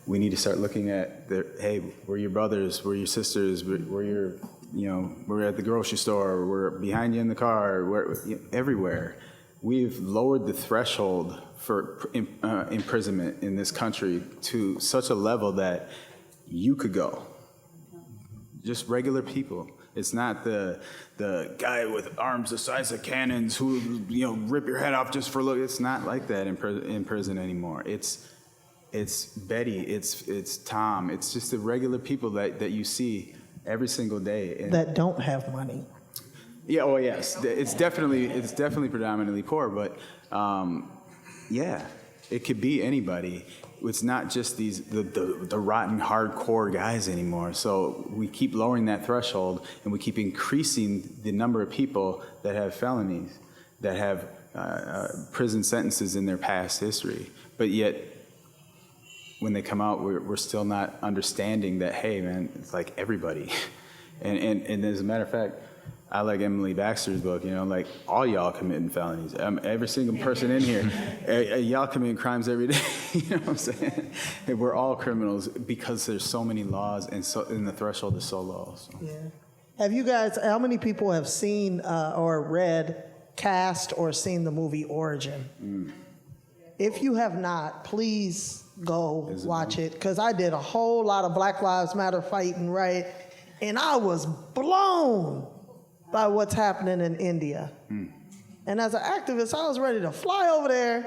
we need to start looking at, hey, we're your brothers, we're your sisters, we're your, you know, we're at the grocery store, we're behind you in the car, we're everywhere. We've lowered the threshold for imprisonment in this country to such a level that you could go. Just regular people. It's not the guy with arms the size of cannons who, you know, rip your head off just for look. It's not like that in prison anymore. It's Betty. It's Tom. It's just the regular people that you see every single day. And that don't have money. Yeah. Oh, yes. It's definitely predominantly poor, but yeah, it could be anybody. It's not just the rotten hardcore guys anymore. So we keep lowering that threshold and we keep increasing the number of people that have felonies, that have prison sentences in their past history. But yet, when they come out, we're still not understanding that, hey, man, it's like everybody. And as a matter of fact, I like Emily Baxter's book, you know, like all y'all committing felonies. Every single person in here, y'all committing crimes every day. You know what I'm saying? And we're all criminals because there's so many laws and the threshold is so low. So. Yeah. Have you guys, how many people have seen or read, cast, or seen the movie Origin? If you have not, please go watch it, because I did a whole lot of Black Lives Matter fighting, right? And I was blown by what's happening in India. And as an activist, I was ready to fly over there,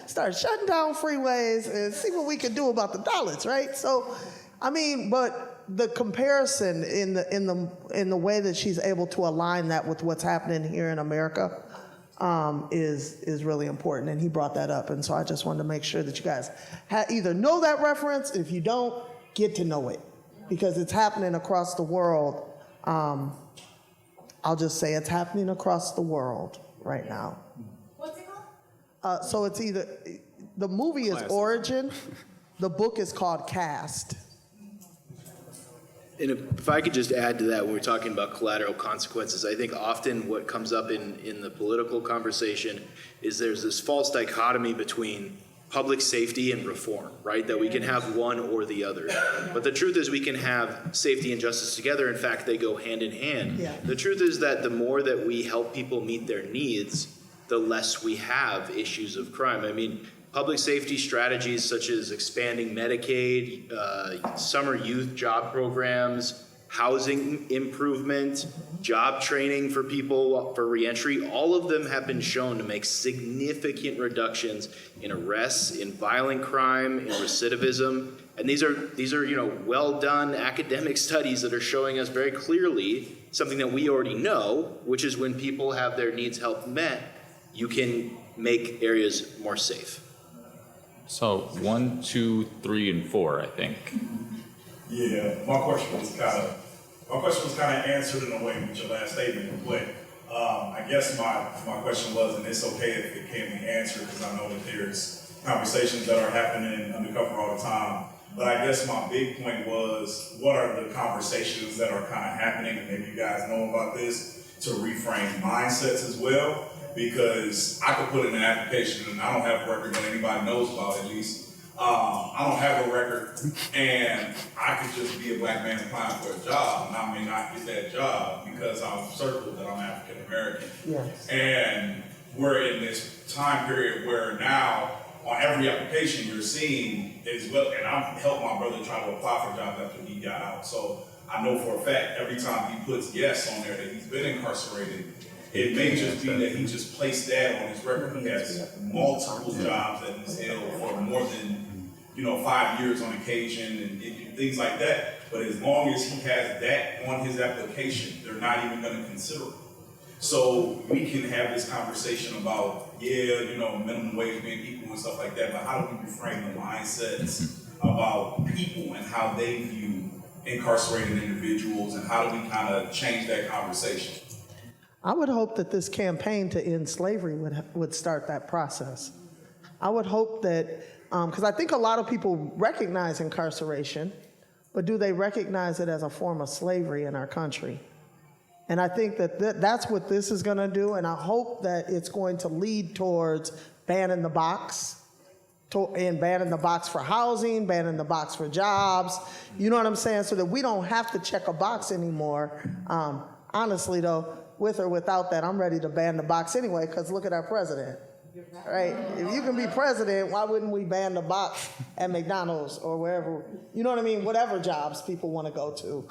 start shutting down freeways and see what we could do about the Dalits, right? So, I mean, but the comparison in the way that she's able to align that with what's happening here in America is really important, and he brought that up. And so I just wanted to make sure that you guys either know that reference. If you don't, get to know it, because it's happening across the world I'll just say it's happening across the world right now. What's it called? So it's either, the movie is Origin, the book is called Cast. And if I could just add to that, when we're talking about collateral consequences, I think often what comes up in the political conversation is there's this false dichotomy between public safety and reform, right? That we can have one or the other. But the truth is we can have safety and justice together. In fact, they go hand in hand. Yeah. The truth is that the more that we help people meet their needs, the less we have issues of crime. I mean, public safety strategies such as expanding Medicaid, summer youth job programs, housing improvement, job training for people for reentry, all of them have been shown to make significant reductions in arrests, in violent crime, in recidivism. And these are well done academic studies that are showing us very clearly something that we already know, which is when people have their needs help met, you can make areas more safe. So 1, 2, 3, and 4, I think. Yeah, my question was kind of answered in a way with your last statement, but I guess my question was, and it's okay if it can't be answered because I know that there's conversations that are happening undercover all the time. But I guess my big point was, what are the conversations that are kind of happening, and maybe you guys know about this, to reframe mindsets as well? Because I could put in an application and I don't have a record that anybody knows about at least. I don't have a record and I could just be a black man applying for a job and I may not get that job because I'm circled that I'm African American. Yes. And we're in this time period where now on every application you're seeing is, well, and I've helped my brother try to apply for a job after he got out. So I know for a fact every time he puts yes on there that he's been incarcerated, it may just be that he just placed that on his record. He has multiple jobs that he's held for more than 5 years on occasion and things like that. But as long as he has that on his application, they're not even going to consider it. So we can have this conversation about, minimum wage being equal and stuff like that, but how do we reframe the mindsets about people and how they view incarcerated individuals and how do we kind of change that conversation? I would hope that this campaign to end slavery would start that process. I would hope that, because I think a lot of people recognize incarceration, but do they recognize it as a form of slavery in our country? And I think that that's what this is going to do, and I hope that it's going to lead towards banning the box, and banning the box for housing, banning the box for jobs, you know what I'm saying, so that we don't have to check a box anymore. Honestly, though, with or without that, I'm ready to ban the box anyway, because look at our president, right? If you can be president, why wouldn't we ban the box at McDonald's or wherever, you know what I mean, whatever jobs people want to go to.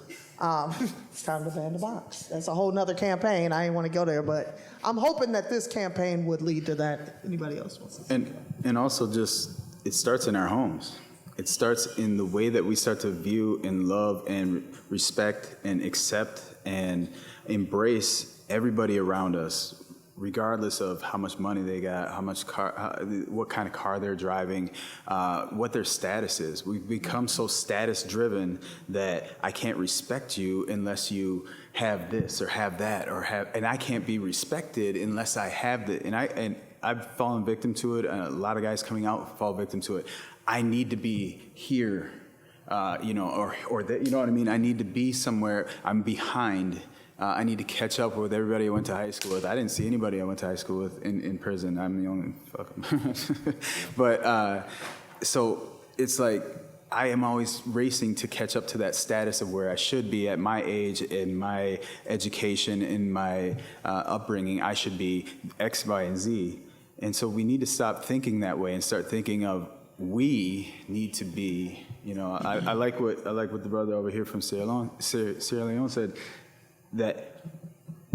It's time to ban the box. That's a whole nother campaign. I ain't want to go there, but I'm hoping that this campaign would lead to that. Anybody else wants to say? And also just, it starts in our homes. It starts in the way that we start to view and love and respect and accept and embrace everybody around us, regardless of how much money they got, what kind of car they're driving, what their status is. We've become so status driven that I can't respect you unless you have this or have that and I can't be respected unless I have the, and I've fallen victim to it, and a lot of guys coming out fall victim to it. I need to be here, or that, you know what I mean? I need to be somewhere, I'm behind. I need to catch up with everybody I went to high school with. I didn't see anybody I went to high school with in prison. I'm the only fuck. But so it's like I am always racing to catch up to that status of where I should be at my age, in my education, in my upbringing. I should be X, Y, and Z. And so we need to stop thinking that way and start thinking of we need to be. I like what the brother over here from Sierra Leone said. That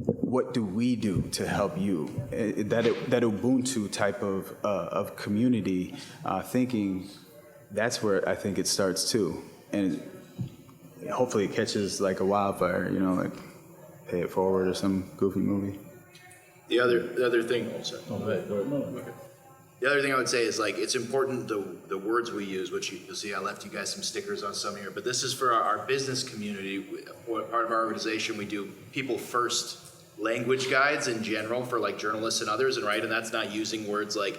what do we do to help you? That Ubuntu type of community thinking, that's where I think it starts too. And hopefully it catches like a wildfire, like Pay It Forward or some goofy movie. The other thing, oh, sorry. Go ahead. Okay. The other thing I would say is like, it's important the words we use, which you'll see I left you guys some stickers on some here, but this is for our business community. Part of our organization, we do people first language guides in general for like journalists and others, and that's not using words like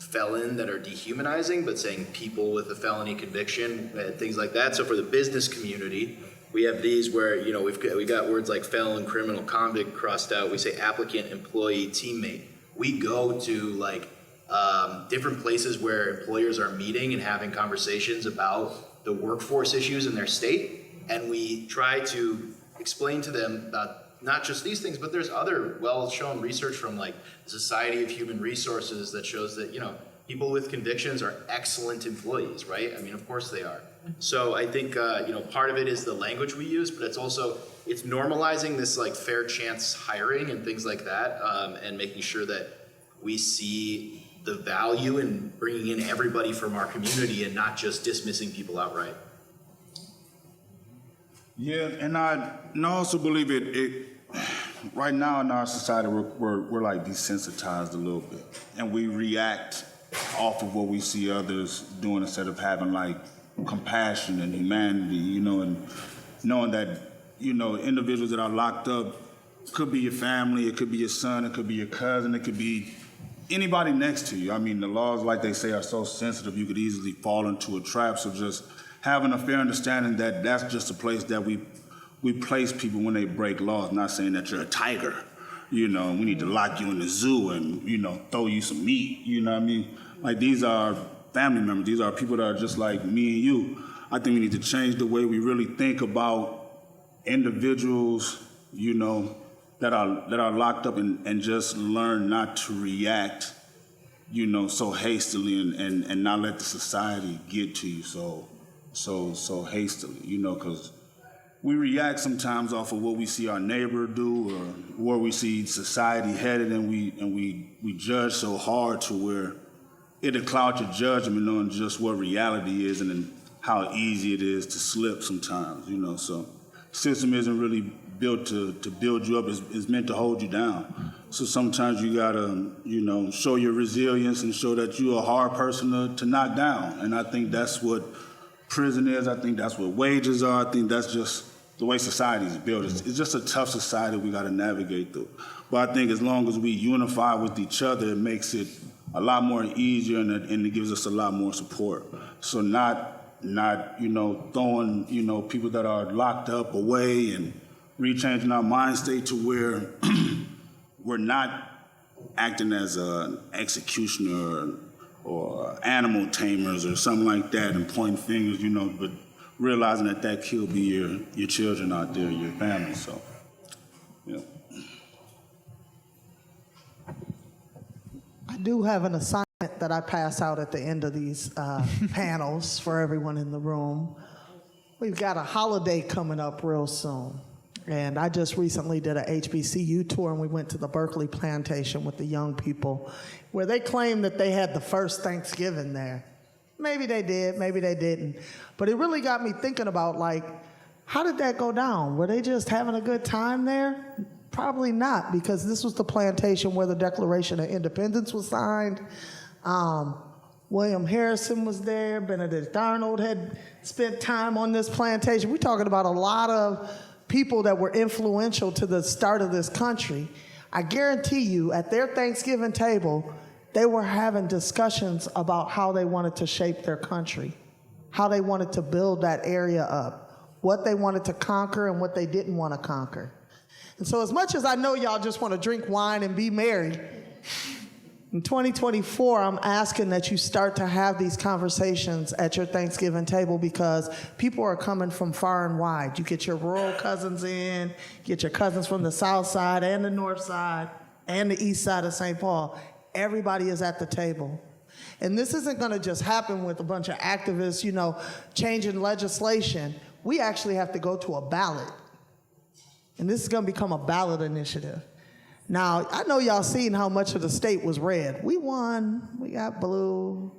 felon that are dehumanizing, but saying people with a felony conviction and things like that. So for the business community, we have these where, you know, we got words like felon, criminal, convict crossed out. We say applicant, employee, teammate. We go to like different places where employers are meeting and having conversations about the workforce issues in their state, and we try to explain to them about not just these things, but there's other well-shown research from like the Society of Human Resources that shows that, you know, people with convictions are excellent employees, right? I mean, of course they are. So I think, you know, part of it is the language we use, but it's also, it's normalizing this like fair chance hiring and things like that, and making sure that we see the value in bringing in everybody from our community and not just dismissing people outright. Yeah, and I also believe it right now in our society, we're like desensitized a little bit, and we react off of what we see others doing instead of having like compassion and humanity, you know, and knowing that, you know, individuals that are locked up could be your family, it could be your son, it could be your cousin, it could be anybody next to you. I mean, the laws, like they say, are so sensitive, you could easily fall into a trap. So just having a fair understanding that that's just a place that we place people when they break laws, not saying that you're a tiger, you know, we need to lock you in the zoo and, you know, throw you some meat, you know what I mean? Like, these are family members. These are people that are just like me and you. I think we need to change the way we really think about individuals, you know, that are locked up and just learn not to react, you know, so hastily and not let the society get to you so hastily, you know, because we react sometimes off of what we see our neighbor do or where we see society headed, and we judge so hard to where it'll cloud your judgment on just what reality is and then how easy it is to slip sometimes, you know. So system isn't really built to build you up, it's meant to hold you down. So sometimes you gotta, you know, show your resilience and show that you're a hard person to knock down. And I think that's what prison is. I think that's what wages are. I think that's just the way society is built. It's just a tough society we gotta navigate through. But I think as long as we unify with each other, it makes it a lot more easier and it gives us a lot more support. So not you know, throwing, you know, people that are locked up away and rechanging our mind state to where we're not acting as an executioner or animal tamers or something like that and pointing fingers, you know, but realizing that could be your children out there, your family. So, yeah. I do have an assignment that I pass out at the end of these panels for everyone in the room. We've got a holiday coming up real soon. And I just recently did a HBCU tour, and we went to the Berkeley plantation with the young people, where they claimed that they had the first Thanksgiving there. Maybe they did, maybe they didn't. But it really got me thinking about, like, how did that go down? Were they just having a good time there? Probably not, because this was the plantation where the Declaration of Independence was signed. William Harrison was there. Benedict Arnold had spent time on this plantation. We're talking about a lot of people that were influential to the start of this country. I guarantee you, at their Thanksgiving table, they were having discussions about how they wanted to shape their country, how they wanted to build that area up, what they wanted to conquer and what they didn't want to conquer. And so as much as I know y'all just want to drink wine and be merry, in 2024, I'm asking that you start to have these conversations at your Thanksgiving table, because people are coming from far and wide. You get your rural cousins in, get your cousins from the south side and the north side and the east side of St. Paul. Everybody is at the table. And this isn't going to just happen with a bunch of activists, you know, changing legislation. We actually have to go to a ballot. And this is going to become a ballot initiative. Now, I know y'all seen how much of the state was red. We won, we got blue.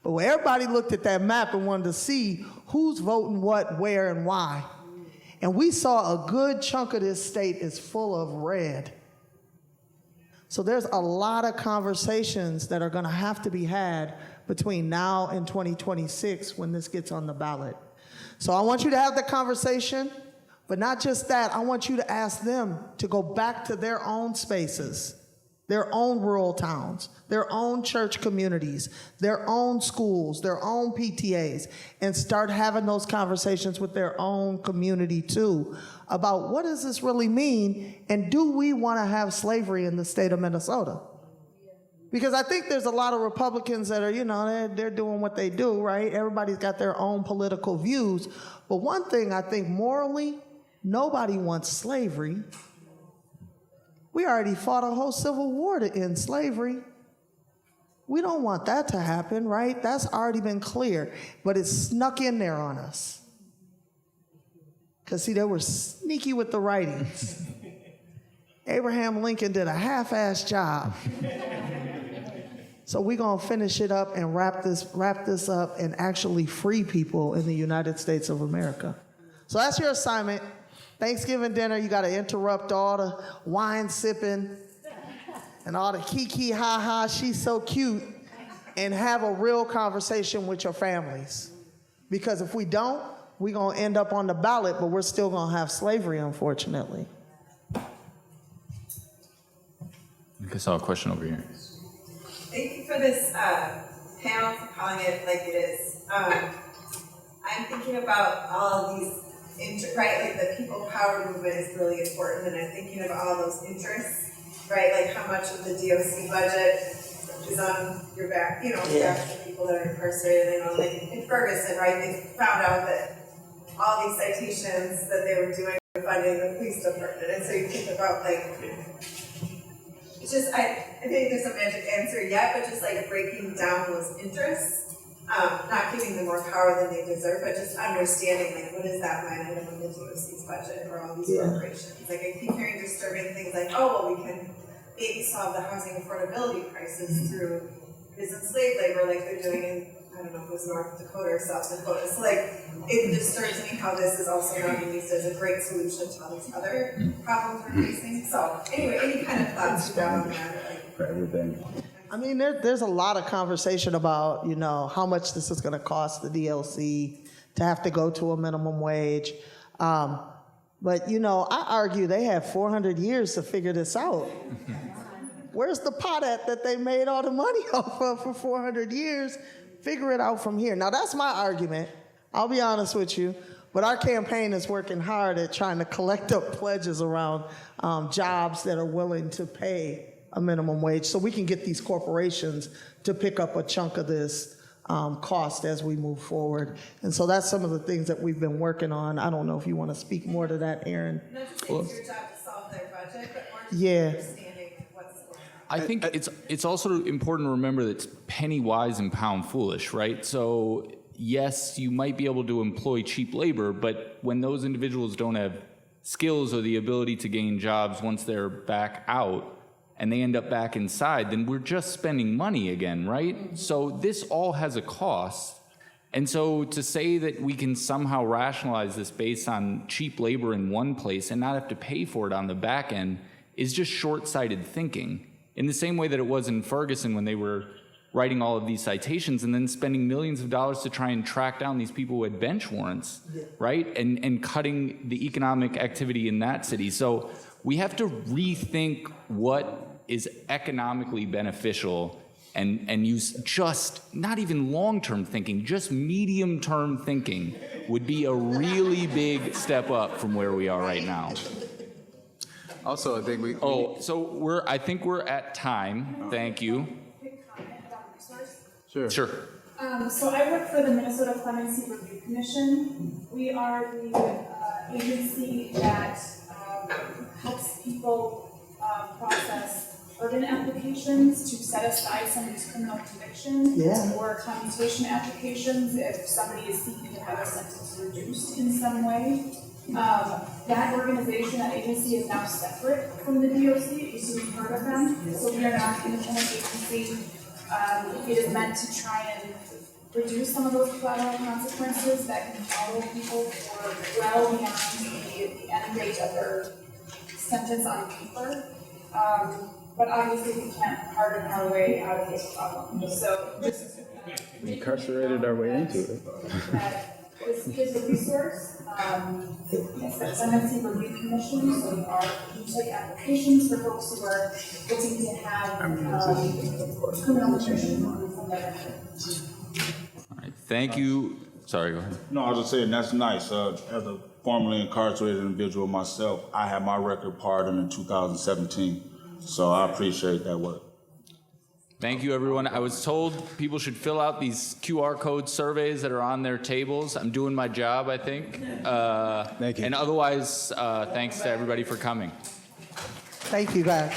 But when everybody looked at that map and wanted to see who's voting what, where, and why. And we saw a good chunk of this state is full of red. So there's a lot of conversations that are gonna have to be had between now and 2026 when this gets on the ballot. So I want you to have the conversation, but not just that, I want you to ask them to go back to their own spaces, their own rural towns, their own church communities, their own schools, their own PTAs, and start having those conversations with their own community too about what does this really mean, and do we want to have slavery in the state of Minnesota? Because I think there's a lot of Republicans that are, they're doing what they do, right? Everybody's got their own political views. But one thing I think morally, nobody wants slavery. We already fought a whole civil war to end slavery. We don't want that to happen, right? That's already been clear, but it's snuck in there on us. Because see, they were sneaky with the writings. Abraham Lincoln did a half-assed job. So we're gonna finish it up and wrap this up and actually free people in the United States of America. So that's your assignment. Thanksgiving dinner, you gotta interrupt all the wine sipping and all the kiki, ha ha, she's so cute, and have a real conversation with your families. Because if we don't, we're gonna end up on the ballot, but we're still gonna have slavery, unfortunately. I think I saw a question over here. Thank you for this panel, for calling it like it is. I'm thinking about all of these, right, like the people power movement is really important, and I'm thinking of all those interests, right, like how much of the DOC budget is on your back, back to people that are incarcerated. Like in Ferguson, right, they found out that all these citations that they were doing were funding the police department, and so you think about it's just, I think there's no magic answer yet, but just like breaking down those interests, not giving them more power than they deserve, but just understanding what is that line item in the DOC's budget or all these corporations. Like I keep hearing disturbing things like, we can maybe solve the housing affordability crisis through prison slave labor like they're doing in, I don't know if it was North Dakota or South Dakota. So it disturbs me how this is also not being used as a great solution to all these other problems we're facing. So anyway, any kind of thoughts you have on that? For everything. I mean, there's a lot of conversation about, how much this is gonna cost the DLC to have to go to a minimum wage. But I argue they have 400 years to figure this out. Where's the pot at that they made all the money off of for 400 years? Figure it out from here. Now, that's my argument. I'll be honest with you. But our campaign is working hard at trying to collect up pledges around jobs that are willing to pay a minimum wage so we can get these corporations to pick up a chunk of this cost as we move forward. And so that's some of the things that we've been working on. I don't know if you want to speak more to that, Aaron. Not just it's your job to solve their budget, but more just understanding what's going on. I think it's also important to remember that it's penny wise and pound foolish, right? So yes, you might be able to employ cheap labor, but when those individuals don't have skills or the ability to gain jobs once they're back out and they end up back inside, then we're just spending money again, right? So this all has a cost. And so to say that we can somehow rationalize this based on cheap labor in one place and not have to pay for it on the back end is just short-sighted thinking. In the same way that it was in Ferguson when they were writing all of these citations and then spending millions of dollars to try and track down these people who had bench warrants, right? And cutting the economic activity in that city. So we have to rethink what is economically beneficial and use just, not even long-term thinking, just medium-term thinking would be a really big step up from where we are right now. Also, I think I think we're at time. Thank you. Sure. So I work for the Minnesota Clemency Review Commission. We are the agency that helps people process urban applications to set aside somebody's criminal conviction or commutation applications if somebody is seeking to have a sentence reduced in some way. That organization, that agency is now separate from the DOC. It used to be part of them. So we are not an independent agency. It is meant to try and reduce some of those collateral consequences that can follow people for well beyond the end date of their sentence on paper. but obviously we can't harden our way out of this problem. So just We incarcerated our way into it. that this is a resource. It's the Tenancy Review Commission, so we take applications for folks who are looking to have criminal nutrition from their All right, thank you. Sorry, go ahead. No, I was just saying that's nice. As a formerly incarcerated individual myself, I had my record pardoned in 2017, so I appreciate that work. Thank you, everyone. I was told people should fill out these QR code surveys that are on their tables. I'm doing my job, I think. Thank you. And otherwise, thanks to everybody for coming. Thank you, guys.